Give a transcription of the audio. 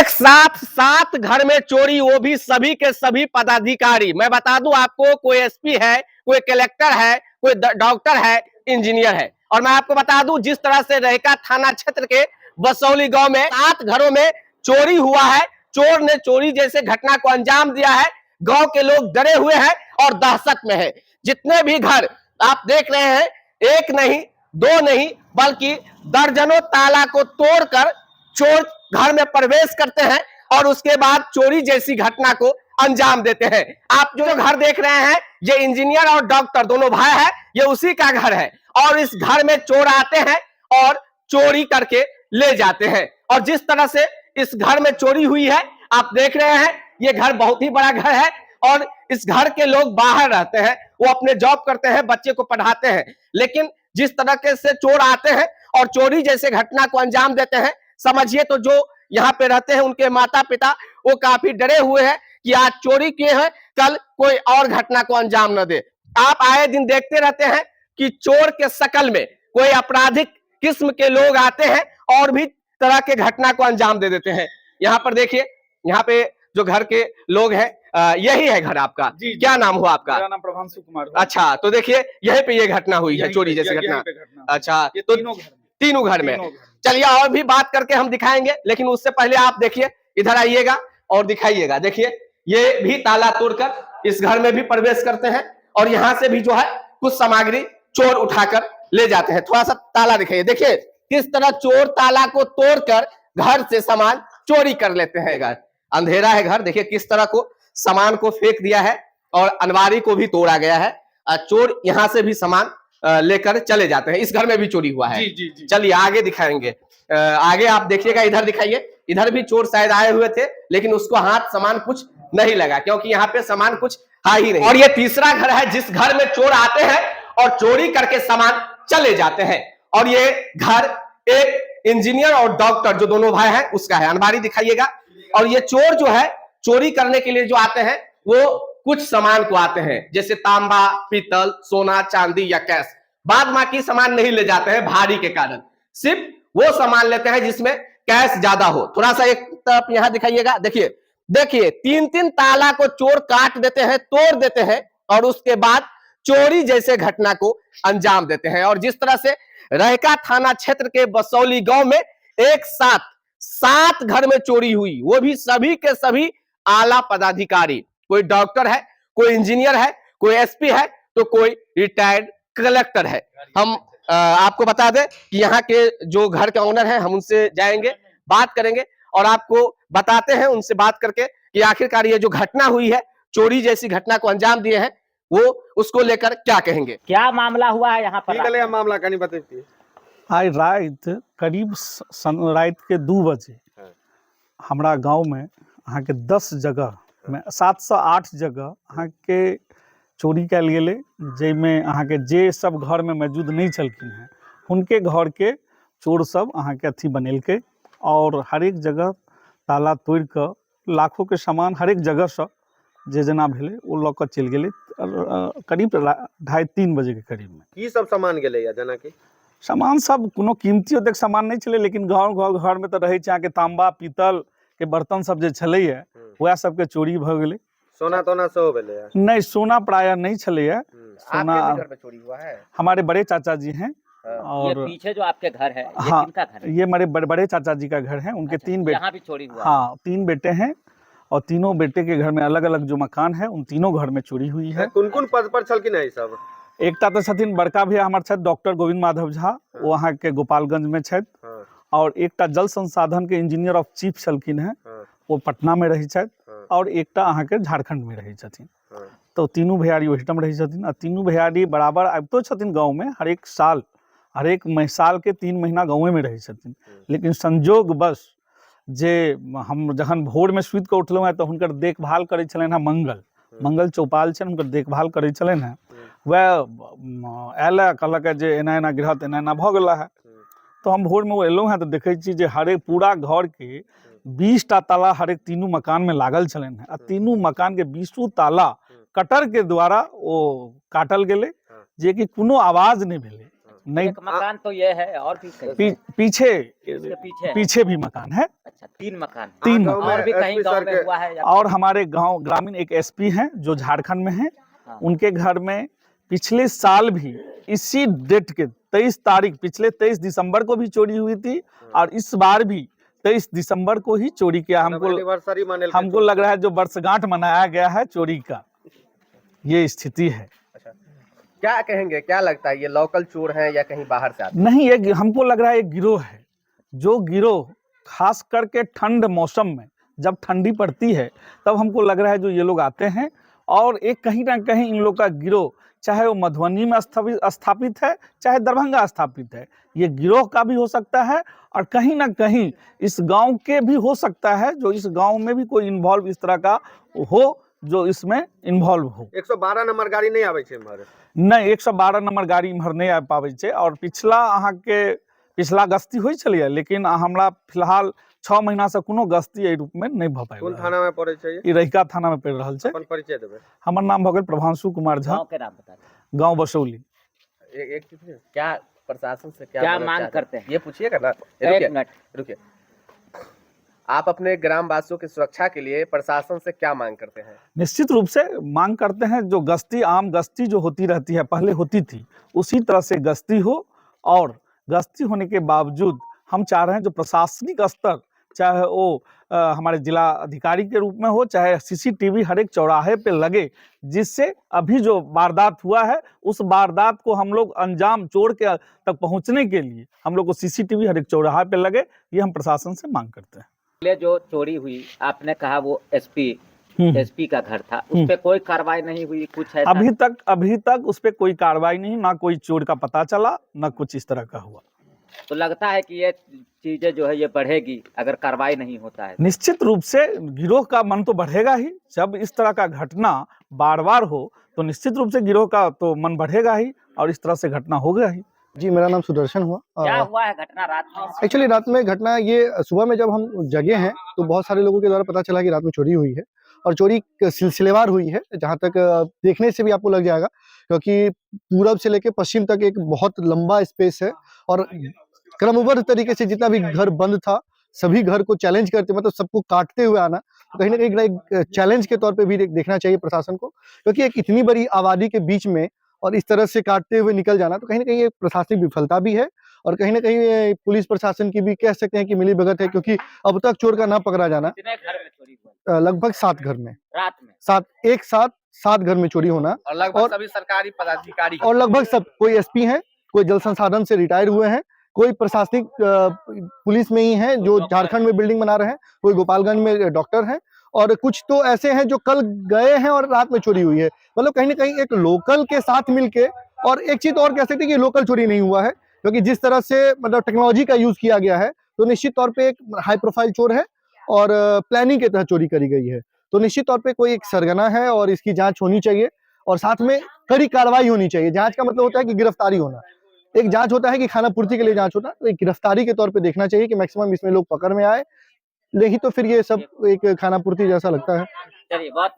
एक साथ 7 घर में चोरी, वो भी सभी के सभी पदाधिकारी। मैं बता दूं आपको, कोई एसपी है, कोई कलेक्टर है, कोई डॉक्टर है, इंजीनियर है। और मैं आपको बता दूं, जिस तरह से रहिका थाना क्षेत्र के बसौली गांव में 7 घरों में चोरी हुआ है, चोर ने चोरी जैसे घटना को अंजाम दिया है। गांव के लोग डरे हुए हैं और दहशत में है। जितने भी घर आप देख रहे हैं, एक नहीं, दो नहीं, बल्कि दर्जनों ताला को तोड़कर चोर घर में प्रवेश करते हैं और उसके बाद चोरी जैसी घटना को अंजाम देते हैं। आप जो घर देख रहे हैं, ये इंजीनियर और डॉक्टर दोनों भाई हैं, ये उसी का घर है। और इस घर में चोर आते हैं और चोरी करके ले जाते हैं। और जिस तरह से इस घर में चोरी हुई है, आप देख रहे हैं, ये घर बहुत ही बड़ा घर है और इस घर के लोग बाहर रहते हैं, वो अपने जॉब करते हैं, बच्चे को पढ़ाते हैं। लेकिन जिस तरह से चोर आते हैं और चोरी जैसे घटना को अंजाम देते हैं, समझिए तो जो यहाँ पे रहते हैं उनके माता पिता वो काफी डरे हुए हैं कि आज चोरी किए हैं, कल कोई और घटना को अंजाम न दे। आप आए दिन देखते रहते हैं कि चोर के शकल में कोई आपराधिक किस्म के लोग आते हैं और भी तरह के घटना को अंजाम दे देते हैं। यहाँ पर देखिए, यहाँ पे जो घर के लोग हैं, यही है घर आपका? जी, क्या नाम हुआ आपका? मेरा नाम प्रभांशु कुमार। अच्छा, तो देखिए यहीं पे ये घटना हुई है, चोरी जैसी घटना। अच्छा, तो तीनों घर में। चलिए और भी बात करके हम दिखाएंगे, लेकिन उससे पहले आप देखिए, इधर आइएगा और दिखाइएगा। देखिए, ये भी ताला तोड़कर इस घर में भी प्रवेश करते हैं और यहाँ से भी जो है कुछ सामग्री चोर उठाकर ले जाते हैं। थोड़ा सा ताला दिखाइए, देखिए किस तरह चोर ताला को तोड़कर घर से सामान चोरी कर लेते हैं। घर अंधेरा है, घर देखिए किस तरह को सामान को फेंक दिया है और अलमारी को भी तोड़ा गया है। चोर यहाँ से भी सामान लेकर चले जाते हैं। इस घर में भी चोरी हुआ है। चलिए आगे दिखाएंगे। आगे आप देखिएगा, इधर दिखाइए। इधर भी चोर शायद आए हुए थे, लेकिन उसको हाथ सामान कुछ नहीं लगा, क्योंकि यहाँ पे सामान कुछ है ही नहीं। और ये तीसरा घर है जिस घर में चोर आते हैं और चोरी करके सामान चले जाते हैं। और ये घर एक इंजीनियर और डॉक्टर जो दोनों भाई हैं उसका है। अलमारी दिखाइएगा। और ये चोर जो है चोरी करने के लिए जो आते हैं, वो कुछ सामान को आते हैं, जैसे तांबा, पीतल, सोना, चांदी या कैश। बाद बाकी सामान नहीं ले जाते हैं भारी के कारण, सिर्फ वो सामान लेते हैं जिसमें कैश ज्यादा हो। थोड़ा सा एक तरफ यहाँ दिखाइएगा। देखिए देखिए, 3-3 ताला को चोर काट देते हैं, तोड़ देते हैं और उसके बाद चोरी जैसे घटना को अंजाम देते हैं। और जिस तरह से रहिका थाना क्षेत्र के बसौली गांव में एक साथ 7 घर में चोरी हुई, वो भी सभी के सभी आला पदाधिकारी। कोई डॉक्टर है, कोई इंजीनियर है, कोई एसपी है, तो कोई रिटायर्ड कलेक्टर है। हम आपको बता दें कि यहाँ के जो घर के ओनर हैं, हम उनसे जाएंगे, बात करेंगे और आपको बताते हैं उनसे बात करके कि आखिरकार ये जो घटना हुई है, चोरी जैसी घटना को अंजाम दिए हैं, वो उसको लेकर क्या कहेंगे। क्या मामला हुआ है यहाँ पर? मामला का नहीं बताइए। आज रात करीब रात के 2 बजे हमारा गांव में अहाँ के 10 जगह में 7 से 8 जगह अहाँ के चोरी कल गेलै, जाहिमे अहाँ के जे सब घर में मौजूद नहीं छलखिन हैं उनके घर के चोर सब अहाँ के अथी बनेलकै और हर एक जगह ताला तोड़ कर लाखों के सामान हर एक जगह से जे जना भेलै ओ लऽ कऽ चलि गेलै। करीब 2:30-3 बजे के करीब में की सब सामान गेलै या जना के सामान सब कोनो कीमती ओतेक सामान नहीं छलै, लेकिन गाँव घर में तो रहे छै अहाँ के तांबा पीतल के बर्तन सब जे छलैया वह सबके चोरी भऽ गेलै। सोना तोना सेहो भेलै? नहीं, सोना प्रायः नहीं छलैया। सोना आपके घर पे चोरी हुआ है? हमारे बड़े चाचा जी हैं। और ये पीछे जो आपके घर है, ये हाँ, किनका घर है? ये हमारे बड़े चाचा जी का घर है। उनके अच्छा, 3 बेटे। यहाँ भी चोरी हुआ? हाँ, 3 बेटे हैं और तीनों बेटे के घर में अलग अलग जो मकान है, उन तीनों घर में चोरी हुई है। कौन कौन पद पर छलखिन है सब? एकटा तो छथिन बड़का भैया हमारे छथि डॉक्टर गोविंद माधव झा, वो अहाँ के गोपालगंज में छथि। और एकटा जल संसाधन के इंजीनियर ऑफ चीफ छलखिन है, वो पटना में रही छथि। और एकटा अहाँ के झारखंड में रही छथिन। तो तीनों भैयारी ओहिठाम रही छथिन। और तीनों भैयारी बराबर आबितो छथिन गाँव में, हर एक साल साल के 3 महीना गाँव में रही छथिन। लेकिन संजोग बस जे हम जखन भोर में सुति कऽ उठलहुँ हैं तो हुनकर देखभाल करै छलनि हैं मंगल चौपाल छनि, हुनकर देखभाल करै छलनि हैं। वह आयल कहलक जे एना एना गिरहत एना एना भऽ गेला है। तो हम भोर में वो एलहुँ हैं तो देखै छी जे हर एक पूरा घर के 20टा ताला हर एक तीनों मकान में लागल छलनि हैं। आ तीनों मकान के 20 ताला कटर के द्वारा वो काटल गेलै, जे कि कोनो आवाज नहीं भेलै। नहीं, एक मकान तो ये है और भी पीछे इसके पीछे पीछे भी मकान है। अच्छा 3 मकान। तीन गाँव मकान। और भी में कहीं SP गांव सर में के हुआ है या और हमारे गांव ग्रामीण एक एसपी हैं जो झारखंड में हैं, हाँ। उनके घर में पिछले साल भी इसी डेट के 23 तारीख पिछले 23 दिसंबर को भी चोरी हुई थी और इस बार भी 23 दिसंबर को ही चोरी किया। एनिवर्सरी माने हमको लग रहा है जो वर्षगांठ मनाया गया है चोरी का, ये स्थिति है। अच्छा, क्या कहेंगे, क्या लगता है ये लोकल चोर हैं या कहीं बाहर से आते हैं? नहीं, ये हमको लग रहा है एक गिरोह है, जो गिरोह खास करके ठंड मौसम में जब ठंडी पड़ती है तब हमको लग रहा है जो ये लोग आते हैं और एक कहीं ना कहीं इन लोग का गिरोह चाहे वो मधुबनी में स्थापित है चाहे दरभंगा स्थापित है, ये गिरोह का भी हो सकता है और कहीं ना कहीं इस गांव के भी हो सकता है, जो इस गांव में भी कोई इन्वॉल्व इस तरह का हो जो इसमें इन्वॉल्व हो। 112 नंबर गाड़ी नहीं आवे छे इम्हर? नहीं, 112 नंबर गाड़ी इम्हर नहीं आ पाबै छै और पिछला गश्ती होइ छलियै, लेकिन हमरा फिलहाल 6 महीना से कोनो गश्ती एहि रूप में नहीं भ पाइल। कौन थाना में पड़े छै? ई रहिका थाना में पड़ रहल छै। अपन परिचय देबे। हमर नाम भ गेल प्रभांशु कुमार झा, गांव के नाम बता दें। गांव बसौली। एक चीज क्या प्रशासन से क्या मदद मांग चाहते करते हैं? ये पूछिएगा ना। एक मिनट रुकिए, आप अपने ग्राम वासियों की सुरक्षा के लिए प्रशासन से क्या मांग करते हैं? निश्चित रूप से मांग करते हैं जो गश्ती आम गश्ती जो होती रहती है पहले होती थी उसी तरह से गश्ती हो, और गश्ती होने के बावजूद हम चाह रहे हैं जो प्रशासनिक स्तर चाहे वो हमारे जिला अधिकारी के रूप में हो चाहे सीसीटीवी हर एक चौराहे पे लगे, जिससे अभी जो वारदात हुआ है उस वारदात को हम लोग अंजाम चोर के तक पहुंचने के लिए हम लोग को सीसीटीवी हर एक चौराहे पे लगे, ये हम प्रशासन से मांग करते हैं। पहले जो चोरी हुई आपने कहा वो एसपी का घर था, उस पे कोई कार्रवाई नहीं हुई कुछ ऐसा? अभी तक उस पे कोई कार्रवाई नहीं, ना कोई चोर का पता चला ना कुछ इस तरह का हुआ। तो लगता है कि ये चीजें जो है ये बढ़ेगी अगर कार्रवाई नहीं होता है? निश्चित रूप से गिरोह का मन तो बढ़ेगा ही, जब इस तरह का घटना बार बार हो तो निश्चित रूप से गिरोह का तो मन बढ़ेगा ही और इस तरह से घटना होगा ही। जी, मेरा नाम सुदर्शन हुआ। क्या हुआ है घटना रात में? एक्चुअली रात में घटना ये सुबह में जब हम जगे हैं तो बहुत सारे लोगों के द्वारा पता चला कि रात में चोरी हुई है और चोरी सिलसिलेवार हुई है। जहाँ तक देखने से भी आपको लग जाएगा, क्योंकि पूरब से लेकर पश्चिम तक एक बहुत लंबा स्पेस है और क्रमबद्ध तरीके से जितना भी घर बंद था सभी घर को चैलेंज करते, मतलब सबको काटते हुए आना, तो कहीं ना कहीं एक चैलेंज के तौर पे भी देखना चाहिए प्रशासन को, क्योंकि एक इतनी बड़ी आबादी के बीच में और इस तरह से काटते हुए निकल जाना तो कहीं ना कहीं एक प्रशासनिक विफलता भी है और कहीं ना कहीं पुलिस प्रशासन की भी कह सकते हैं कि मिलीभगत है, क्योंकि अब तक चोर का ना पकड़ा जाना। कितने घर में चोरी हुआ? लगभग 7 घर में, रात में एक साथ 7 घर में चोरी होना और लगभग सभी सरकारी पदाधिकारी और लगभग सब, कोई एसपी हैं, कोई जल संसाधन से रिटायर हुए हैं, कोई प्रशासनिक पुलिस में ही हैं जो झारखंड में बिल्डिंग बना रहे हैं, कोई गोपालगंज में डॉक्टर हैं और कुछ तो ऐसे हैं जो कल गए हैं और रात में चोरी हुई है। मतलब कहीं ना कहीं एक लोकल के साथ मिलके, और एक चीज और कह सकते हैं कि लोकल चोरी नहीं हुआ है, क्योंकि जिस तरह से मतलब टेक्नोलॉजी का यूज किया गया है तो निश्चित तौर पे एक हाई प्रोफाइल चोर है और प्लानिंग के तहत चोरी करी गई है। तो निश्चित तौर पे कोई एक सरगना है और इसकी जांच होनी चाहिए और साथ में कड़ी कार्रवाई होनी चाहिए। जांच का मतलब होता है कि गिरफ्तारी होना, एक जांच होता है कि खाना पूर्ति के लिए जांच होता है, तो एक गिरफ्तारी के तौर पे देखना चाहिए कि मैक्सिमम इसमें लोग पकड़ में आए, नहीं तो फिर ये सब एक खाना पूर्ति जैसा लगता है। चलिए बहुत